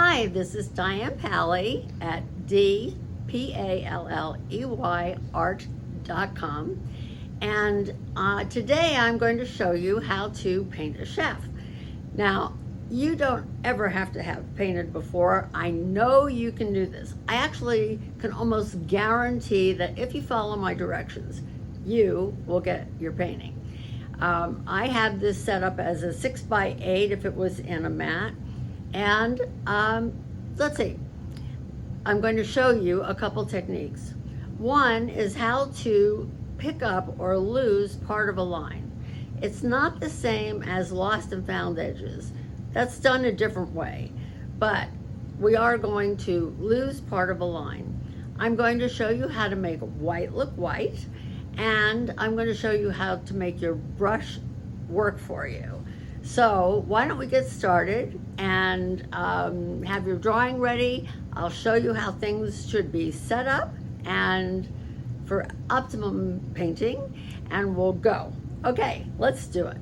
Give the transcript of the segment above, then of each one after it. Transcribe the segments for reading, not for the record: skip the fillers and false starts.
Hi, this is Diane Pally at dpalleyart.com, and today I'm going to show you how to paint a chef. Now, you don't ever have to have painted before. I know you can do this. I actually can almost guarantee that if you follow my directions, you will get your painting. I have this set up as a 6x8 if it was in a mat. And let's see, I'm going to show you a couple techniques. One is how to pick up or lose part of a line. It's not the same as lost and found edges. That's done a different way, but we are going to lose part of a line. I'm going to show you how to make white look white, and I'm going to show you how to make your brush work for you. So why don't we get started and have your drawing ready. I'll show you how things should be set up and for optimum painting, and we'll go. Okay, let's do it.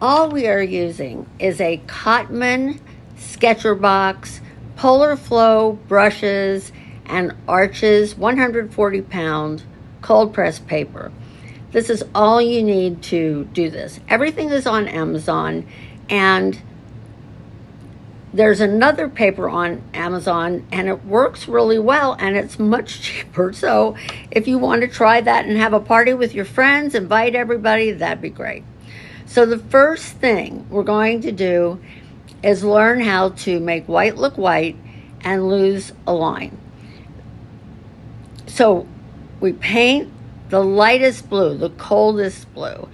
All we are using is a Cotman Sketcher box, Polar Flow brushes, and Arches 140-pound cold press paper. This is all you need to do this. Everything is on Amazon, and there's another paper on Amazon, and it works really well, and it's much cheaper. So if you want to try that and have a party with your friends, invite everybody, that'd be great. So the first thing we're going to do is learn how to make white look white and lose a line. So we paint the lightest blue, the coldest blue.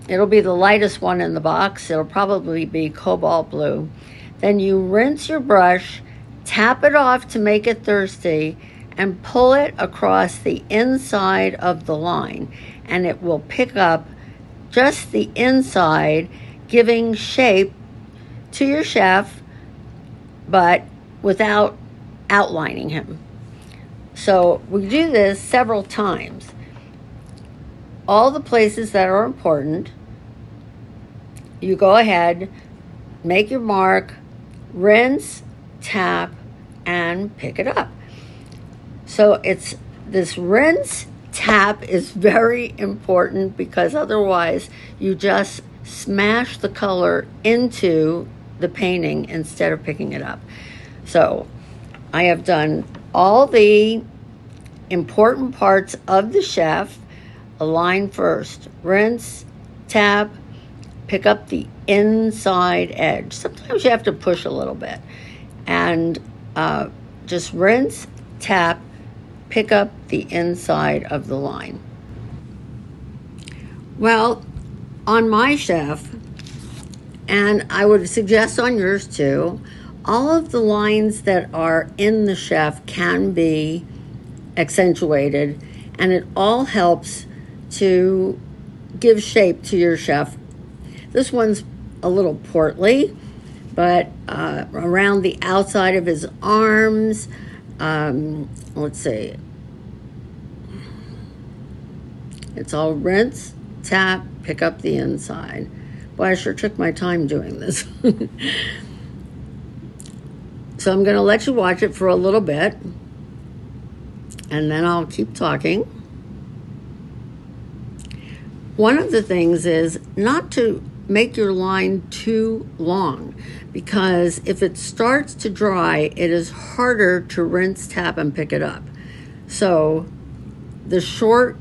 It'll be the lightest one in the box. It'll probably be cobalt blue. Then you rinse your brush, tap it off to make it thirsty, and pull it across the inside of the line. And it will pick up just the inside, giving shape to your chef, but without outlining him. So we do this several times. All the places that are important, you go ahead, make your mark, rinse, tap, and pick it up. So it's this rinse, tap is very important because otherwise you just smash the color into the painting instead of picking it up. So I have done all the important parts of the chef. A line first, rinse, tap, pick up the inside edge. Sometimes you have to push a little bit, and just rinse, tap, pick up the inside of the line. Well, on my chef, and I would suggest on yours too, all of the lines that are in the chef can be accentuated, and it all helps to give shape to your chef. This one's a little portly, but around the outside of his arms, let's see, it's all rinse, tap, pick up the inside. Boy, I sure took my time doing this. So I'm going to let you watch it for a little bit, and then I'll keep talking. One of the things is not to make your line too long, because if it starts to dry, it is harder to rinse, tap, and pick it up. So the short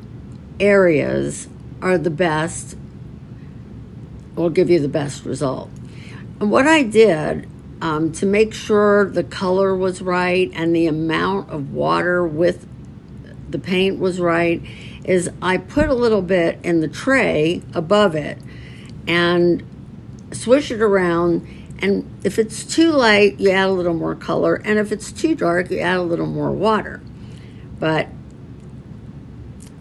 areas are the best, will give you the best result. And what I did to make sure the color was right and the amount of water with the paint was right is I put a little bit in the tray above it and swish it around, and if it's too light you add a little more color, and if it's too dark you add a little more water. But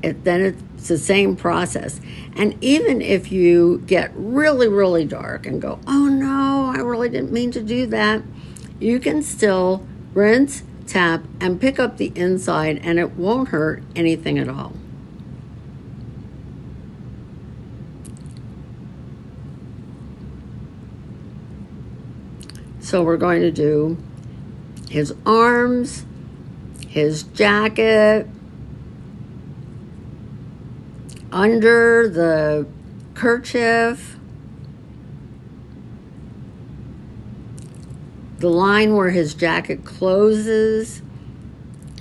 then it's the same process. And even if you get really, really dark and go, oh no, I really didn't mean to do that, you can still rinse, tap, and pick up the inside, and it won't hurt anything at all. So we're going to do his arms, his jacket, under the kerchief, the line where his jacket closes.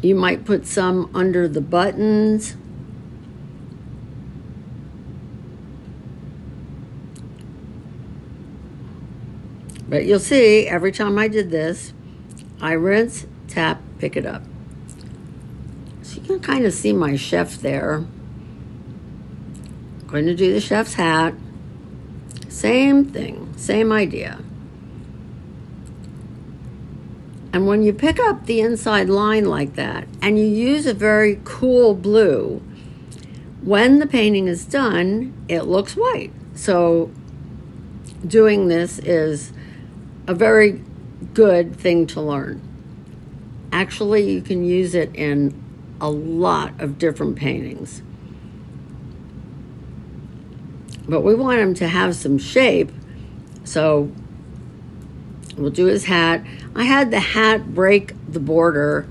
You might put some under the buttons. But you'll see, every time I did this, I rinse, tap, pick it up. So you can kind of see my chef there. I'm going to do the chef's hat. Same thing, same idea. And when you pick up the inside line like that, and you use a very cool blue, when the painting is done, it looks white. So doing this is a very good thing to learn. Actually, you can use it in a lot of different paintings. But we want him to have some shape, so we'll do his hat. I had the hat break the border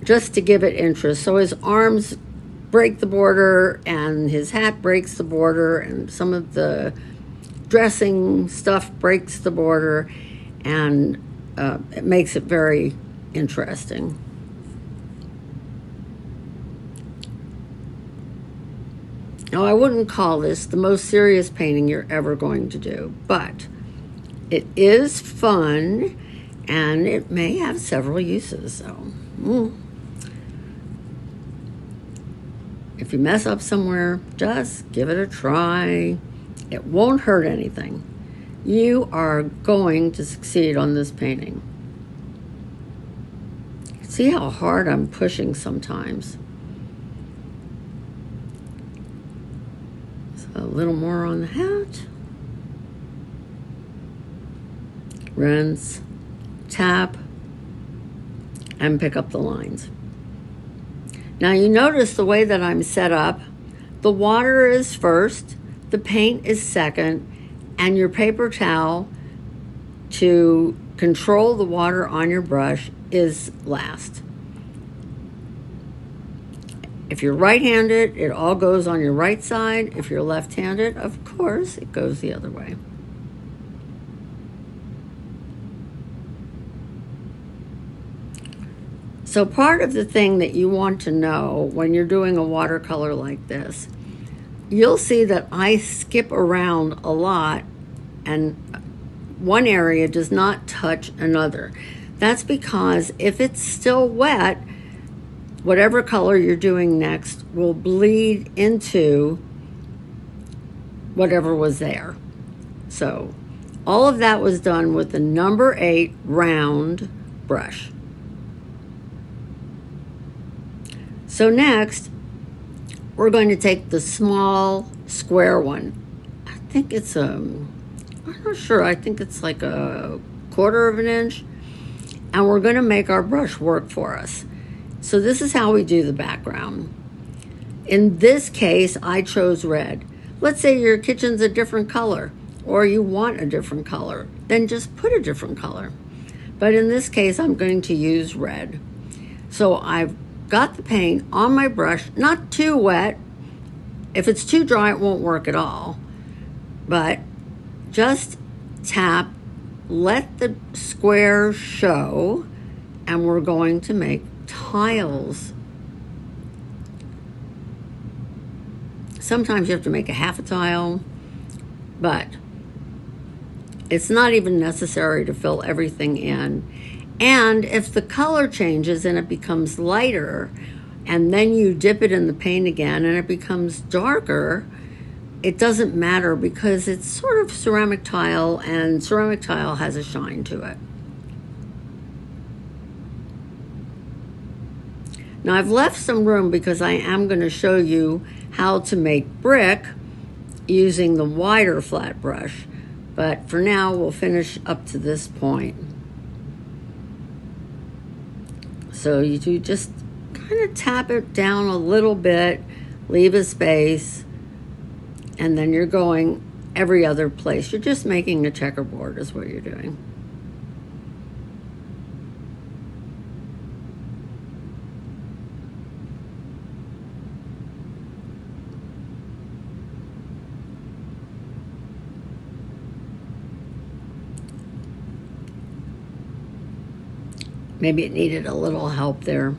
just to give it interest. So his arms break the border and his hat breaks the border and some of the dressing stuff breaks the border, and it makes it very interesting. Now, I wouldn't call this the most serious painting you're ever going to do, but it is fun and it may have several uses. So if you mess up somewhere, just give it a try. It won't hurt anything. You are going to succeed on this painting. See how hard I'm pushing sometimes. So a little more on the hat. Rinse, tap, and pick up the lines. Now you notice the way that I'm set up. The water is first, the paint is second, and your paper towel to control the water on your brush is last. If you're right-handed, it all goes on your right side. If you're left-handed, of course, it goes the other way. So part of the thing that you want to know when you're doing a watercolor like this, you'll see that I skip around a lot and one area does not touch another. That's because if it's still wet, whatever color you're doing next will bleed into whatever was there. So all of that was done with the number 8 round brush. So next, we're going to take the small square one. I think it's I'm not sure, I think it's like a 1/4 of an inch. And we're going to make our brush work for us. So this is how we do the background. In this case, I chose red. Let's say your kitchen's a different color, or you want a different color, then just put a different color. But in this case, I'm going to use red. So I've got the paint on my brush, not too wet. If it's too dry, it won't work at all. But just tap, let the square show, and we're going to make tiles. Sometimes you have to make a half a tile, but it's not even necessary to fill everything in. And if the color changes and it becomes lighter, and then you dip it in the paint again and it becomes darker, it doesn't matter because it's sort of ceramic tile, and ceramic tile has a shine to it. Now I've left some room because I am going to show you how to make brick using the wider flat brush. But for now, we'll finish up to this point. So you do just kind of tap it down a little bit, leave a space, and then you're going every other place. You're just making a checkerboard is what you're doing. Maybe it needed a little help there.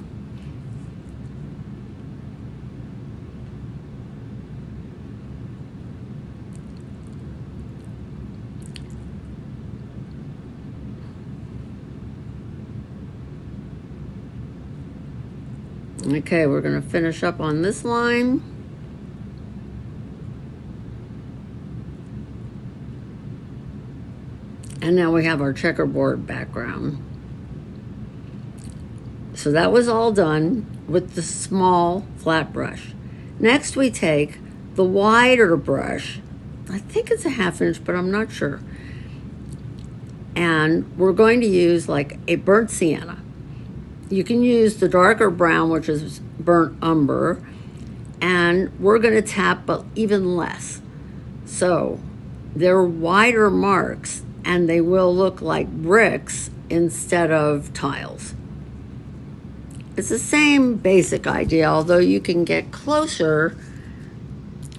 Okay, we're going to finish up on this line. And now we have our checkerboard background. So that was all done with the small flat brush. Next we take the wider brush. I think it's a 1/2 inch, but I'm not sure. And we're going to use like a burnt sienna. You can use the darker brown, which is burnt umber, and we're going to tap but even less. So they're wider marks, and they will look like bricks instead of tiles. It's the same basic idea, although you can get closer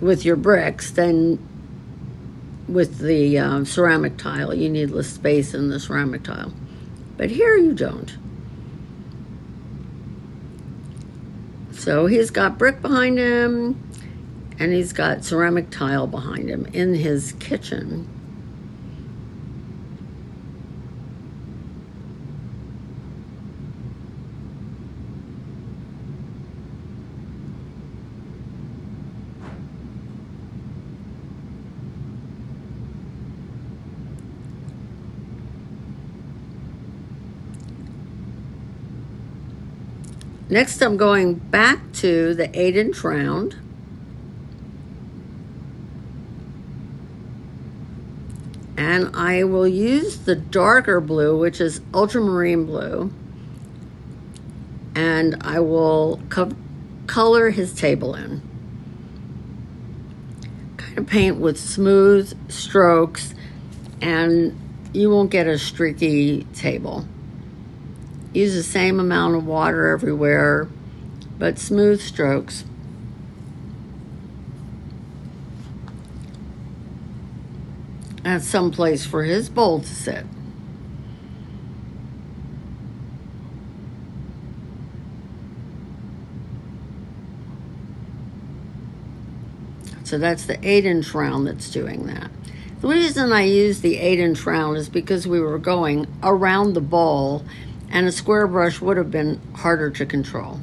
with your bricks than with the ceramic tile. You need less space in the ceramic tile. But here you don't. So he's got brick behind him, and he's got ceramic tile behind him in his kitchen. Next, I'm going back to the 8-inch round. And I will use the darker blue, which is ultramarine blue. And I will color his table in. Kind of paint with smooth strokes, and you won't get a streaky table. Use the same amount of water everywhere, but smooth strokes. That's some place for his bowl to sit. So that's the 8-inch round that's doing that. The reason I use the 8-inch round is because we were going around the bowl, and a square brush would have been harder to control.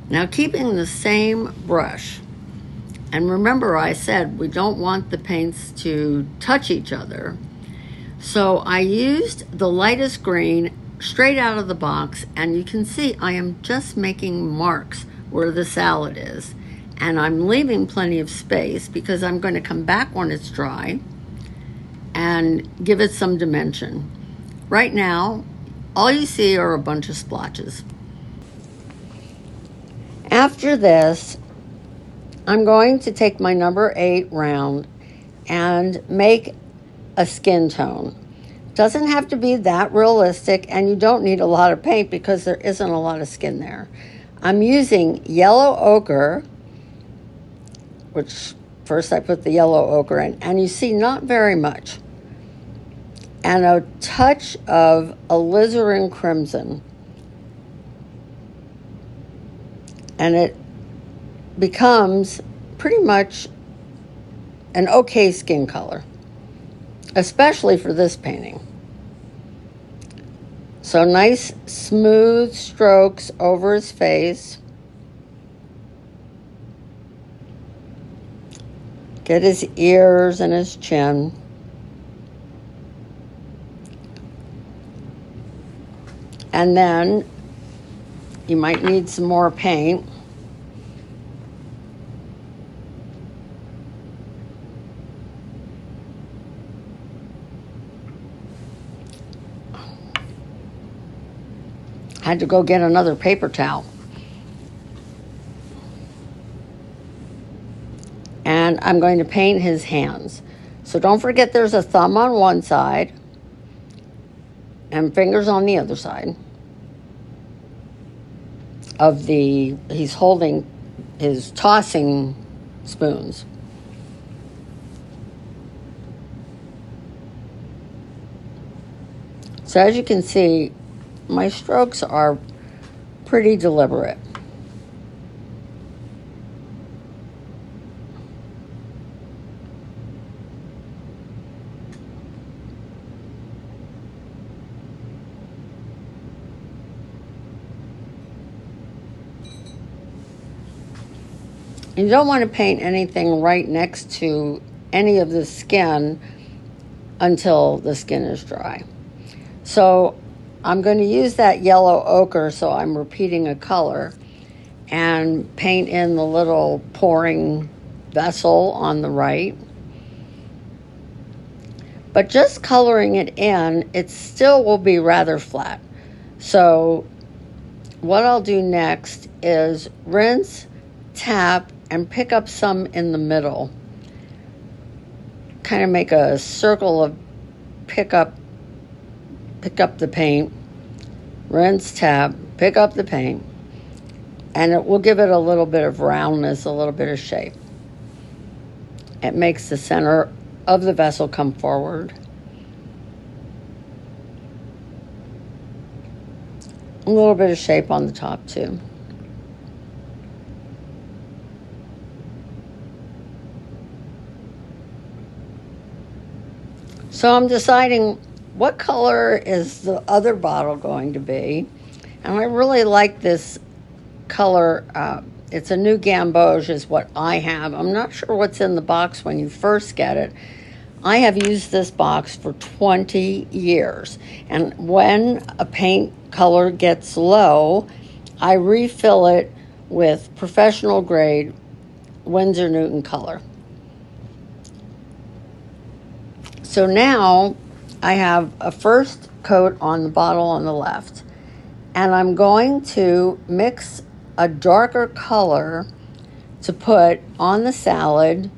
Now, keeping the same brush, and remember I said we don't want the paints to touch each other, so I used the lightest green straight out of the box, and you can see I am just making marks where the salad is, and I'm leaving plenty of space because I'm going to come back when it's dry and give it some dimension. Right now, all you see are a bunch of splotches. After this, I'm going to take my number 8 round and make a skin tone. Doesn't have to be that realistic, and you don't need a lot of paint because there isn't a lot of skin there. I'm using yellow ochre, which first I put the yellow ochre in, and you see not very much. And a touch of alizarin crimson. And it becomes pretty much an okay skin color, especially for this painting. So nice smooth strokes over his face. Get his ears and his chin. And then you might need some more paint. Had to go get another paper towel. And I'm going to paint his hands. So don't forget there's a thumb on one side and fingers on the other side of he's holding his tossing spoons. So as you can see, my strokes are pretty deliberate. You don't want to paint anything right next to any of the skin until the skin is dry. So I'm going to use that yellow ochre, so I'm repeating a color, and paint in the little pouring vessel on the right. But just coloring it in, it still will be rather flat. So what I'll do next is rinse, tap, and pick up some in the middle. Kind of make a circle of pick up the paint, rinse, tap, pick up the paint, and it will give it a little bit of roundness, a little bit of shape. It makes the center of the vessel come forward. A little bit of shape on the top too. So I'm deciding what color is the other bottle going to be. And I really like this color. It's a new gamboge is what I have. I'm not sure what's in the box when you first get it. I have used this box for 20 years. And when a paint color gets low, I refill it with professional grade Winsor Newton color. So now I have a first coat on the bottle on the left, and I'm going to mix a darker color to put on the salad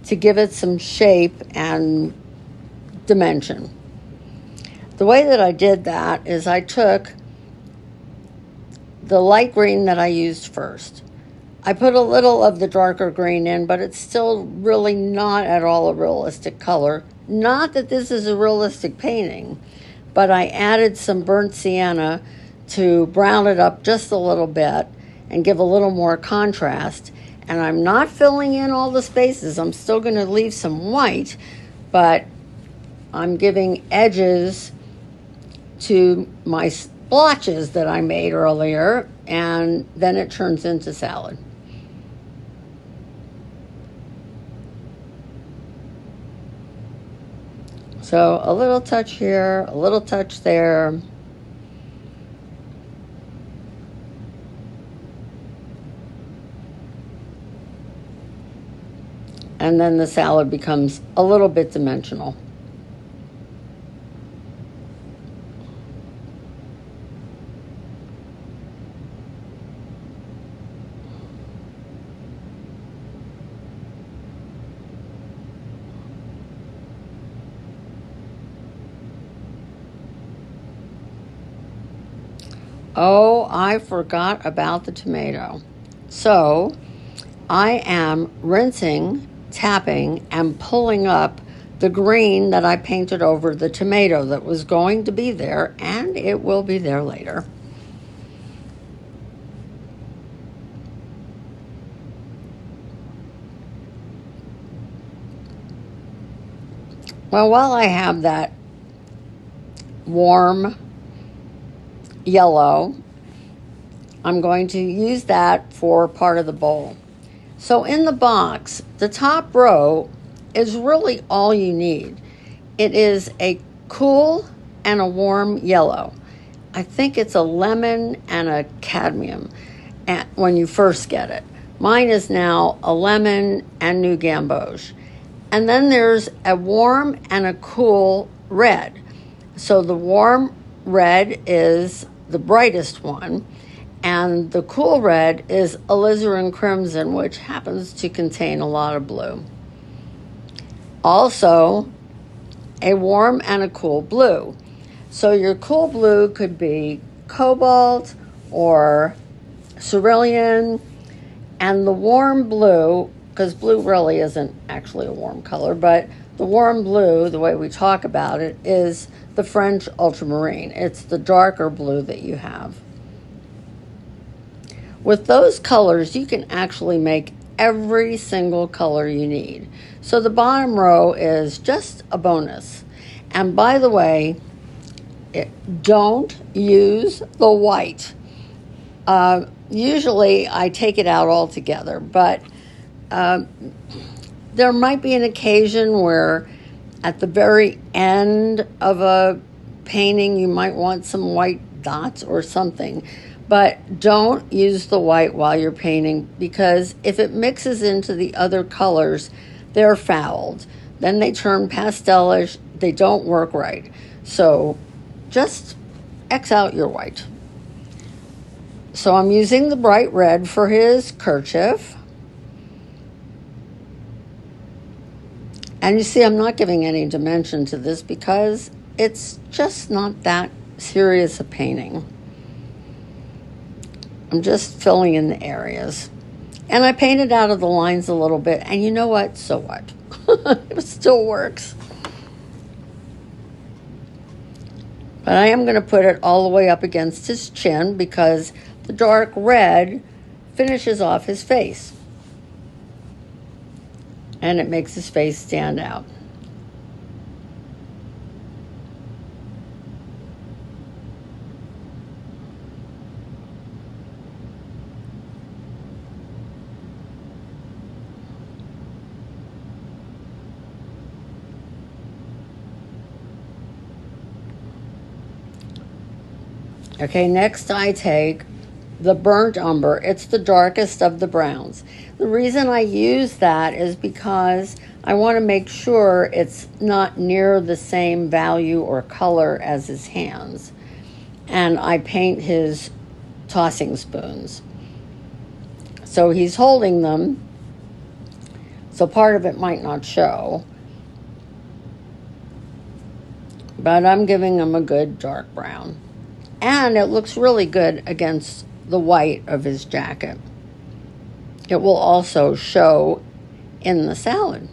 to give it some shape and dimension. The way that I did that is I took the light green that I used first. I put a little of the darker green in, but it's still really not at all a realistic color. Not that this is a realistic painting, but I added some burnt sienna to brown it up just a little bit and give a little more contrast. And I'm not filling in all the spaces. I'm still going to leave some white, but I'm giving edges to my splotches that I made earlier, and then it turns into salad. So a little touch here, a little touch there. And then the salad becomes a little bit dimensional. Oh, I forgot about the tomato. So I am rinsing, tapping, and pulling up the green that I painted over the tomato that was going to be there, and it will be there later. Well, while I have that warm yellow, I'm going to use that for part of the bowl. So in the box, the top row is really all you need. It is a cool and a warm yellow. I think it's a lemon and a cadmium when you first get it. Mine is now a lemon and new gamboge. And then there's a warm and a cool red. So the warm red is the brightest one, and the cool red is alizarin crimson, which happens to contain a lot of blue. Also, a warm and a cool blue. So your cool blue could be cobalt or cerulean, and the warm blue, because blue really isn't actually a warm color, but The warm blue, the way we talk about it, is the French ultramarine. It's the darker blue that you have. With those colors, you can actually make every single color you need. So the bottom row is just a bonus. And by the way, don't use the white. Usually I take it out altogether, but there might be an occasion where at the very end of a painting you might want some white dots or something. But don't use the white while you're painting, because if it mixes into the other colors, they're fouled. Then they turn pastelish. They don't work right. So just X out your white. So I'm using the bright red for his kerchief. And you see, I'm not giving any dimension to this because it's just not that serious a painting. I'm just filling in the areas. And I painted out of the lines a little bit. And you know what? So what? It still works. But I am going to put it all the way up against his chin because the dark red finishes off his face. And it makes his face stand out. Okay, next I take the burnt umber. It's the darkest of the browns. The reason I use that is because I want to make sure it's not near the same value or color as his hands. And I paint his tossing spoons. So he's holding them, so part of it might not show. But I'm giving him a good dark brown. And it looks really good against the white of his jacket. It will also show in the salad.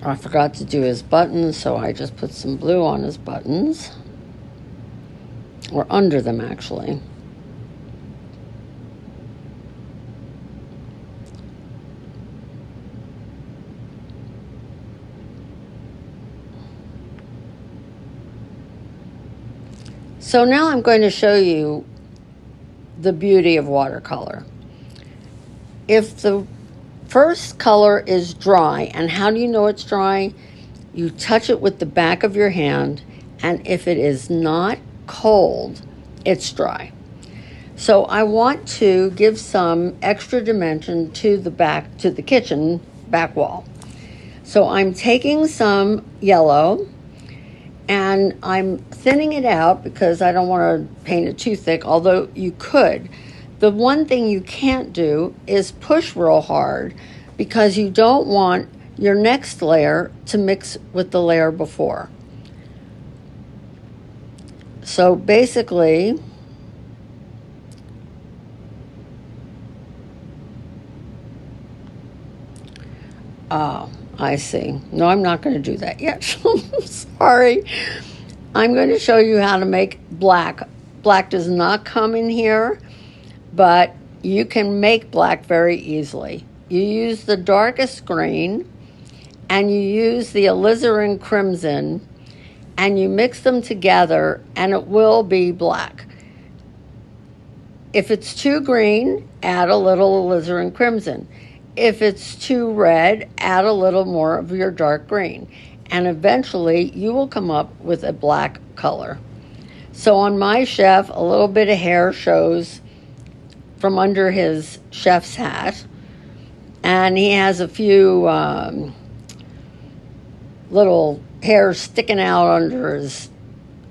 I forgot to do his buttons, so I just put some blue on his buttons. Or under them, actually. So now I'm going to show you the beauty of watercolor. If the first color is dry, and how do you know it's dry? You touch it with the back of your hand, and if it is not cold, it's dry. So I want to give some extra dimension to the kitchen back wall. So I'm taking some yellow and I'm thinning it out because I don't want to paint it too thick, although you could. The one thing you can't do is push real hard because you don't want your next layer to mix with the layer before. So basically, I see. No, I'm not going to do that yet. Sorry. I'm going to show you how to make black. Black does not come in here, but you can make black very easily. You use the darkest green and you use the alizarin crimson and you mix them together and it will be black. If it's too green, add a little alizarin crimson. If it's too red, add a little more of your dark green. And eventually you will come up with a black color. So on my chef, a little bit of hair shows from under his chef's hat. And he has a few little hairs sticking out under his,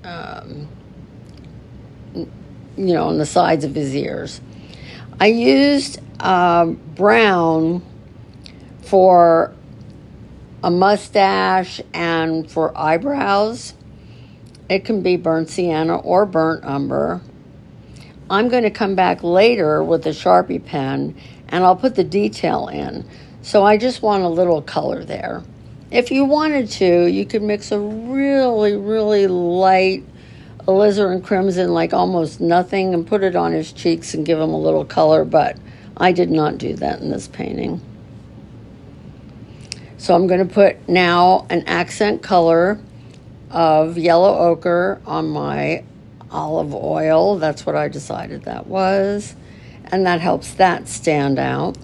on the sides of his ears. I used brown for a mustache and for eyebrows, it can be burnt sienna or burnt umber. I'm going to come back later with a Sharpie pen and I'll put the detail in. So I just want a little color there. If you wanted to, you could mix a really, really light alizarin crimson, like almost nothing, and put it on his cheeks and give him a little color, but I did not do that in this painting. So I'm going to put now an accent color of yellow ochre on my olive oil. That's what I decided that was. And that helps that stand out.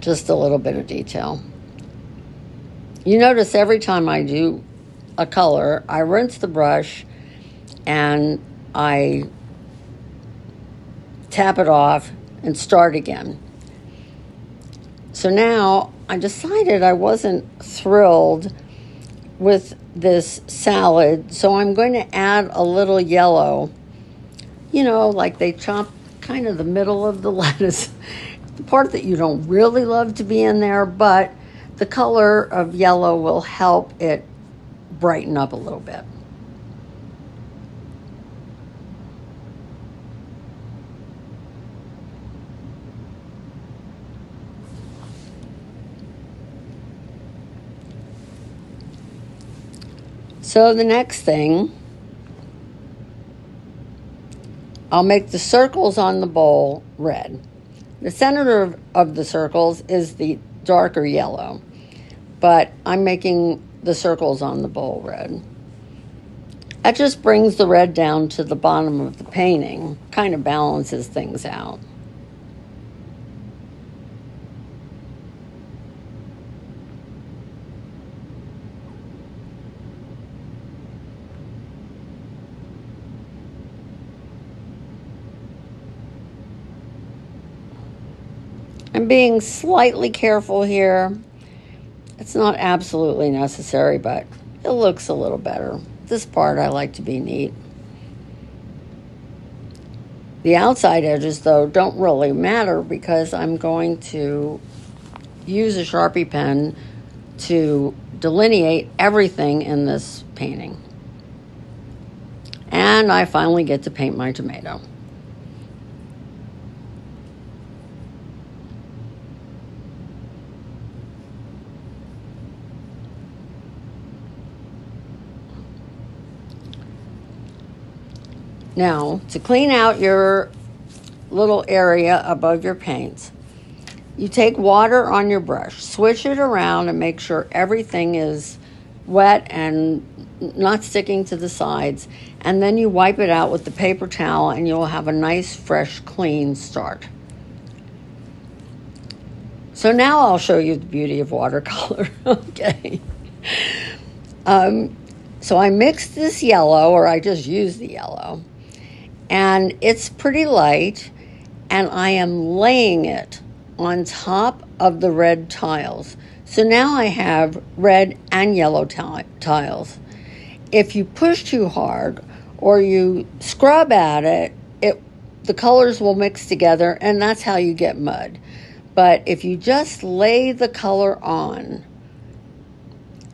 Just a little bit of detail. You notice every time I do a color, I rinse the brush and I tap it off and start again. So now I decided I wasn't thrilled with this salad, so I'm going to add a little yellow. You know, like they chop kind of the middle of the lettuce, the part that you don't really love to be in there, but the color of yellow will help it brighten up a little bit. So the next thing, I'll make the circles on the bowl red. The center of the circles is the darker yellow, but I'm making the circles on the bowl red. That just brings the red down to the bottom of the painting, kind of balances things out. I'm being slightly careful here. It's not absolutely necessary, but it looks a little better. This part I like to be neat. The outside edges, though, don't really matter because I'm going to use a Sharpie pen to delineate everything in this painting. And I finally get to paint my tomato. Now, to clean out your little area above your paints, you take water on your brush, switch it around and make sure everything is wet and not sticking to the sides, and then you wipe it out with the paper towel and you'll have a nice, fresh, clean start. So now I'll show you the beauty of watercolor. Okay. So I mixed this yellow, or I just used the yellow, and it's pretty light, and I am laying it on top of the red tiles. So now I have red and yellow tiles. If you push too hard or you scrub at it, the colors will mix together, and that's how you get mud. But if you just lay the color on,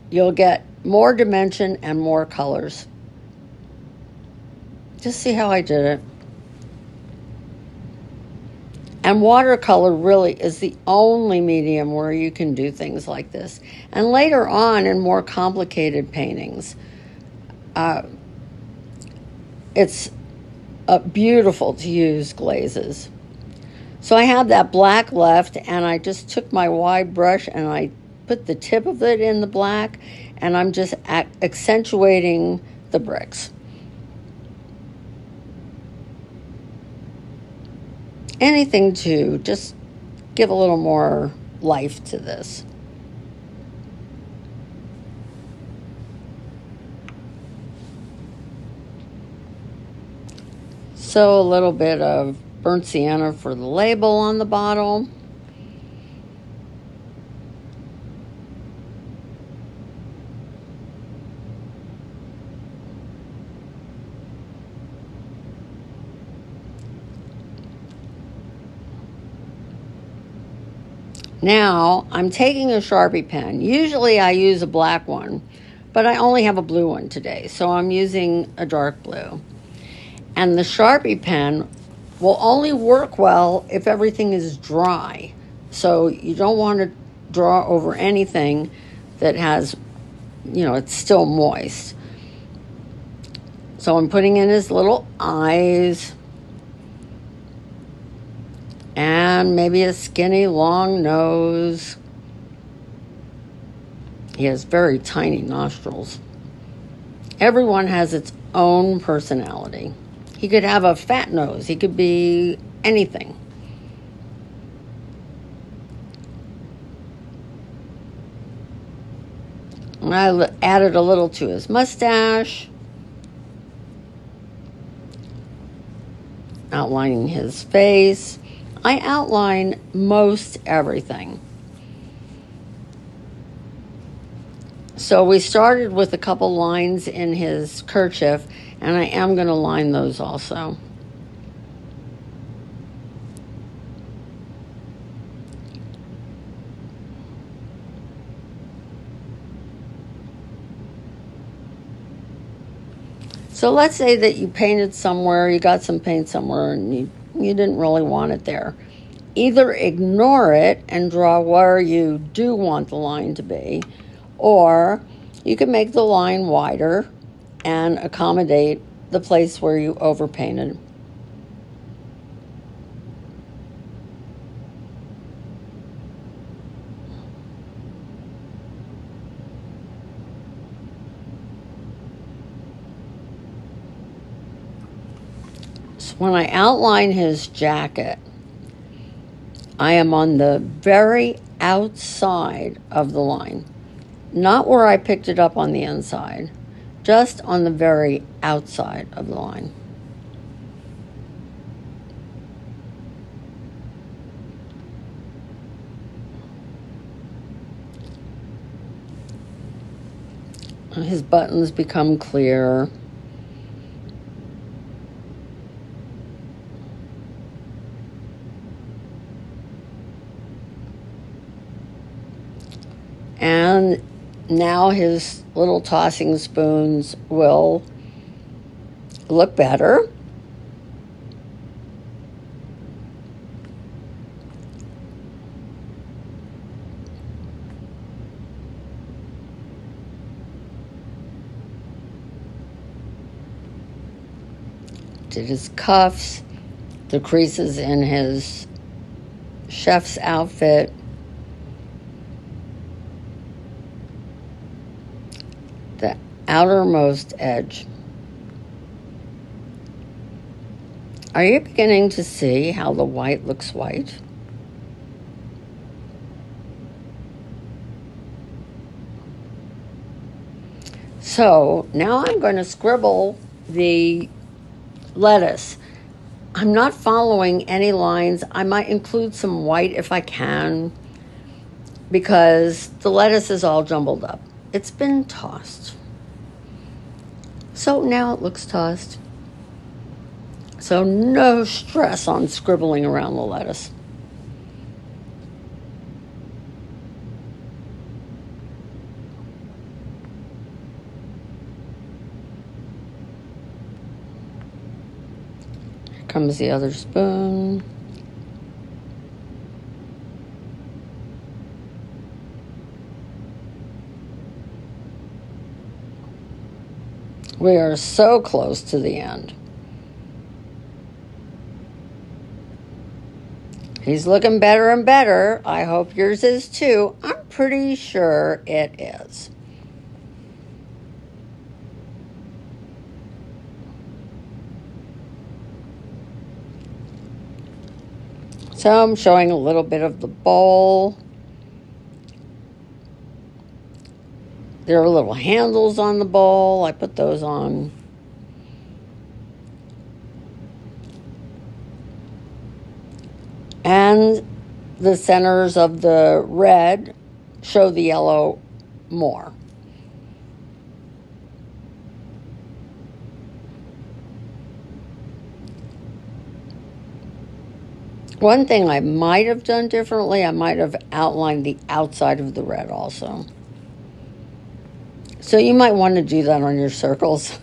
you'll get more dimension and more colors. Just see how I did it. And watercolor really is the only medium where you can do things like this. And later on in more complicated paintings, it's beautiful to use glazes. So I have that black left, and I just took my wide brush and I put the tip of it in the black, and I'm just accentuating the bricks. Anything to just give a little more life to this. So a little bit of burnt sienna for the label on the bottle. Now I'm taking a Sharpie pen. Usually I use a black one, but I only have a blue one today, so I'm using a dark blue. And the Sharpie pen will only work well if everything is dry. So you don't want to draw over anything that has, it's still moist. So I'm putting in his little eyes and maybe a skinny long nose. He has very tiny nostrils. Everyone has its own personality. He could have a fat nose. He could be anything. And I added a little to his mustache, outlining his face. I outline most everything. So we started with a couple lines in his kerchief, and I am going to line those also. So let's say that you painted somewhere, you got some paint somewhere, and you didn't really want it there. Either ignore it and draw where you do want the line to be, or you can make the line wider and accommodate the place where you overpainted. So when I outline his jacket, I am on the very outside of the line. Not where I picked it up on the inside, just on the very outside of the line. His buttons become clear. And now his little tossing spoons will look better. Did his cuffs, the creases in his chef's outfit. The outermost edge. Are you beginning to see how the white looks white? So now I'm going to scribble the lettuce. I'm not following any lines. I might include some white if I can, because the lettuce is all jumbled up. It's been tossed. So now it looks tossed. So no stress on scribbling around the lettuce. Here comes the other spoon. We are so close to the end. He's looking better and better. I hope yours is too. I'm pretty sure it is. So I'm showing a little bit of the bowl. There are little handles on the bowl. I put those on. And the centers of the red show the yellow more. One thing I might have done differently, I might have outlined the outside of the red also. So you might want to do that on your circles.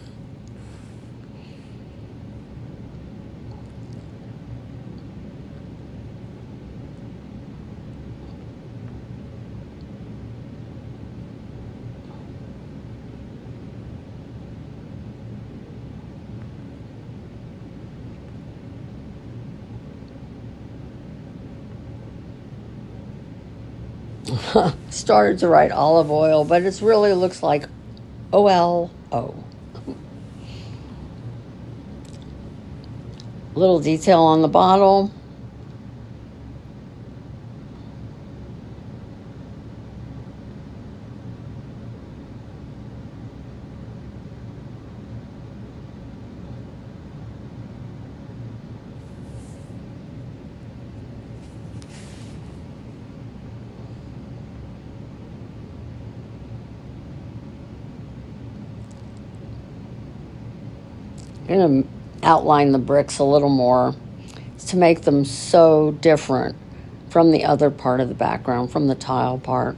Started to write olive oil, but it really looks like OLO. Little detail on the bottle. I'm going to outline the bricks a little more to make them so different from the other part of the background, from the tile part.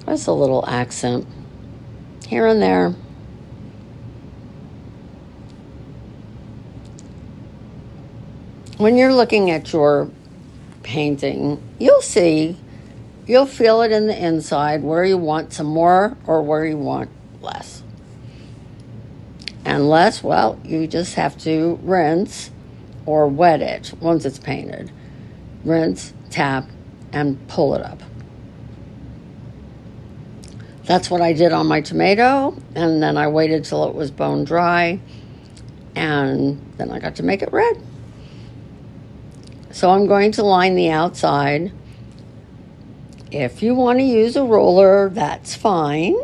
Just a little accent here and there. When you're looking at your painting, you'll feel it in the inside where you want some more or where you want less. And less, well, you just have to rinse or wet it once it's painted. Rinse, tap, and pull it up. That's what I did on my tomato, and then I waited till it was bone dry, and then I got to make it red. So I'm going to line the outside. If you want to use a roller, that's fine.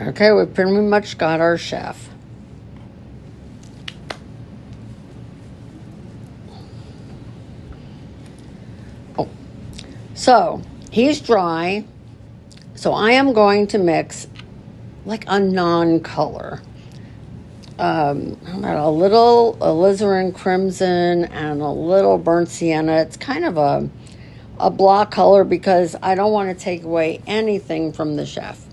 Okay, we've pretty much got our chef. Oh, so he's dry. So I am going to mix like a non-color. A little alizarin crimson and a little burnt sienna. It's kind of a block color because I don't want to take away anything from the chef.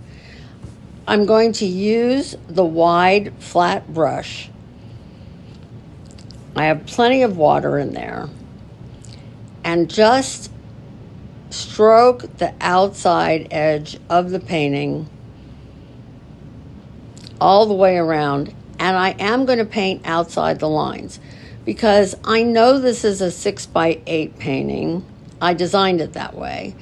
I'm going to use the wide flat brush. I have plenty of water in there. And just stroke the outside edge of the painting all the way around. And I am going to paint outside the lines because I know this is a 6x8 painting. I designed it that way.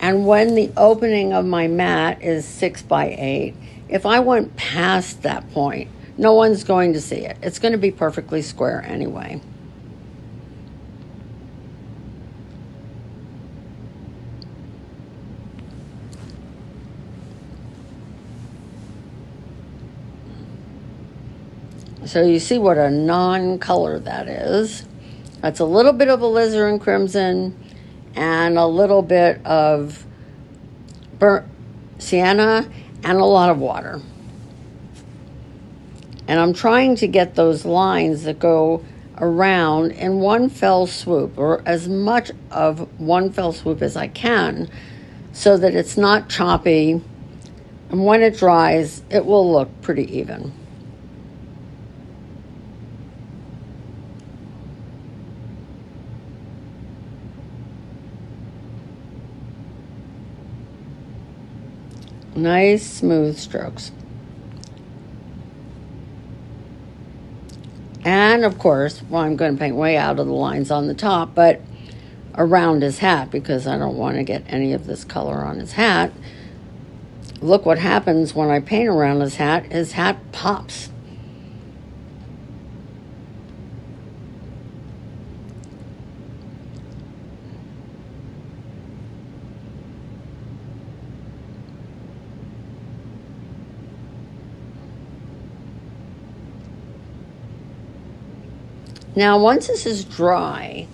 And when the opening of my mat is 6x8, if I went past that point, no one's going to see it. It's going to be perfectly square anyway. So you see what a non-color that is. That's a little bit of alizarin crimson and a little bit of burnt sienna and a lot of water. And I'm trying to get those lines that go around in one fell swoop, or as much of one fell swoop as I can, so that it's not choppy. And when it dries, it will look pretty even. Nice smooth strokes. And of course, well, I'm going to paint way out of the lines on the top, but around his hat because I don't want to get any of this color on his hat. Look what happens when I paint around his hat. His hat pops. Now, once this is dry,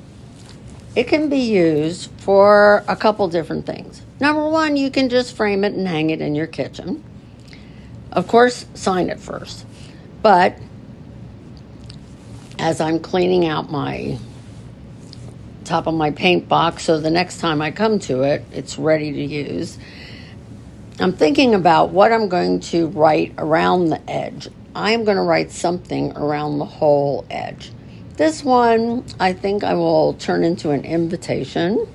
it can be used for a couple different things. Number one, you can just frame it and hang it in your kitchen. Of course, sign it first. But as I'm cleaning out my top of my paint box, so the next time I come to it, it's ready to use, I'm thinking about what I'm going to write around the edge. I'm going to write something around the whole edge. This one, I think I will turn into an invitation.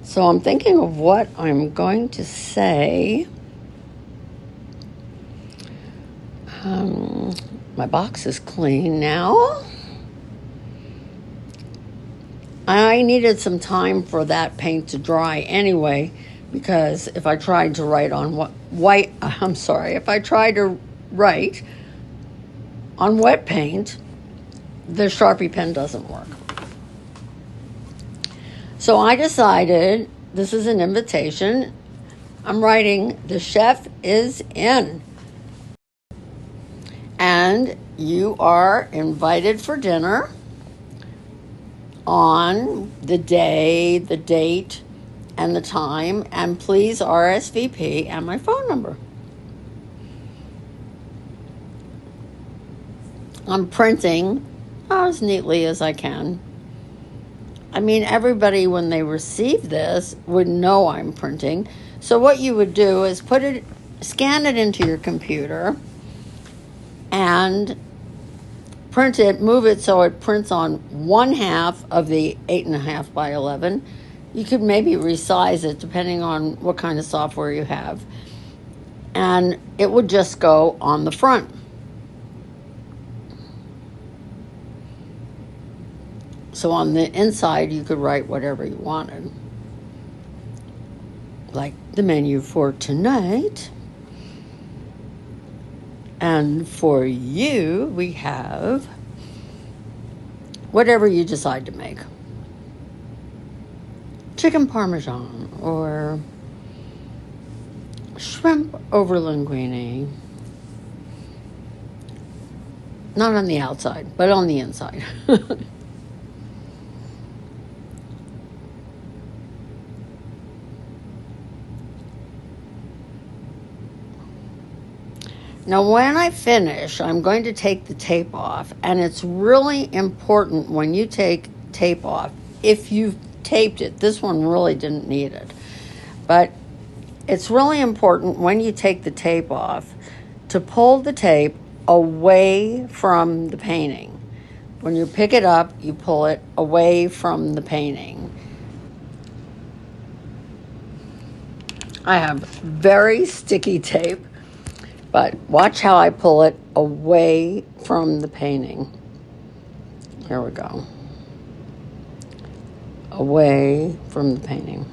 So I'm thinking of what I'm going to say. My box is clean now. I needed some time for that paint to dry anyway, because if I tried to write on if I tried to write on wet paint, the Sharpie pen doesn't work. So I decided this is an invitation. I'm writing, "The chef is in." And you are invited for dinner on the day, the date, and the time, and please RSVP and my phone number. I'm printing as neatly as I can. I mean, everybody, when they receive this, would know I'm printing. So what you would do is scan it into your computer and print it, move it so it prints on 1/2 of the 8.5 by 11. You could maybe resize it depending on what kind of software you have. And it would just go on the front. So on the inside, you could write whatever you wanted. Like the menu for tonight. And for you, we have whatever you decide to make. Chicken Parmesan or shrimp over linguine. Not on the outside, but on the inside. Now, when I finish, I'm going to take the tape off, and it's really important when you take tape off, if you've taped it, this one really didn't need it, but it's really important when you take the tape off to pull the tape away from the painting. When you pick it up, you pull it away from the painting. I have very sticky tape. But watch how I pull it away from the painting. Here we go. Away from the painting.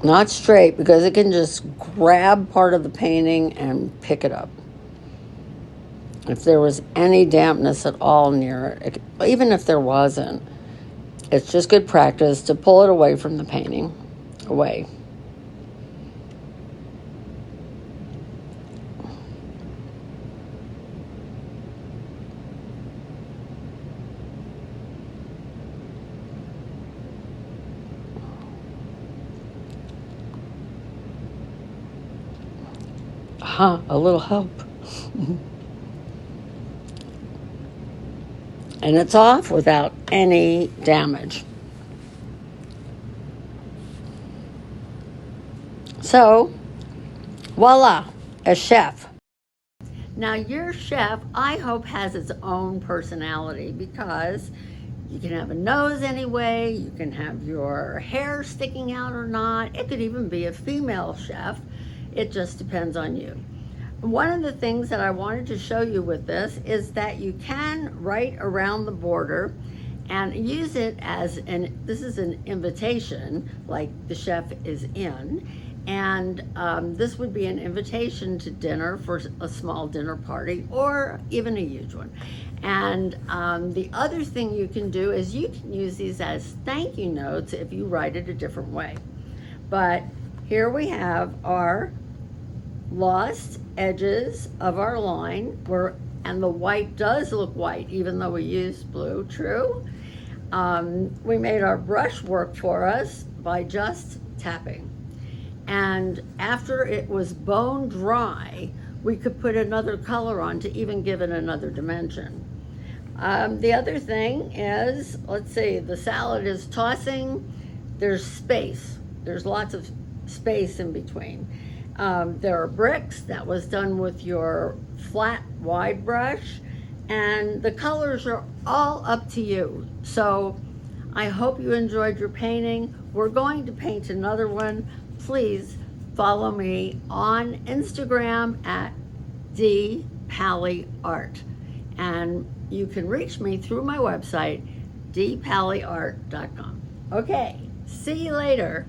Not straight, because it can just grab part of the painting and pick it up. If there was any dampness at all near it, even if there wasn't, it's just good practice to pull it away from the painting. Away. A little help. And it's off without any damage. So, voila, a chef. Now, your chef, I hope, has its own personality, because you can have a nose anyway, you can have your hair sticking out or not. It could even be a female chef. It just depends on you. One of the things that I wanted to show you with this is that you can write around the border and use it as this is an invitation, like the chef is in, and this would be an invitation to dinner for a small dinner party or even a huge one. And the other thing you can do is you can use these as thank you notes if you write it a different way. But here we have our lost edges of our line. We're and the white does look white, even though we used blue, true. We made our brush work for us by just tapping. And after it was bone dry, we could put another color on to even give it another dimension. The other thing is, let's see, the salad is tossing. There's space. There's lots of space in between. There are bricks. That was done with your flat, wide brush. And the colors are all up to you. So I hope you enjoyed your painting. We're going to paint another one. Please follow me on Instagram at dpallyart. And you can reach me through my website, dpallyart.com. Okay, see you later.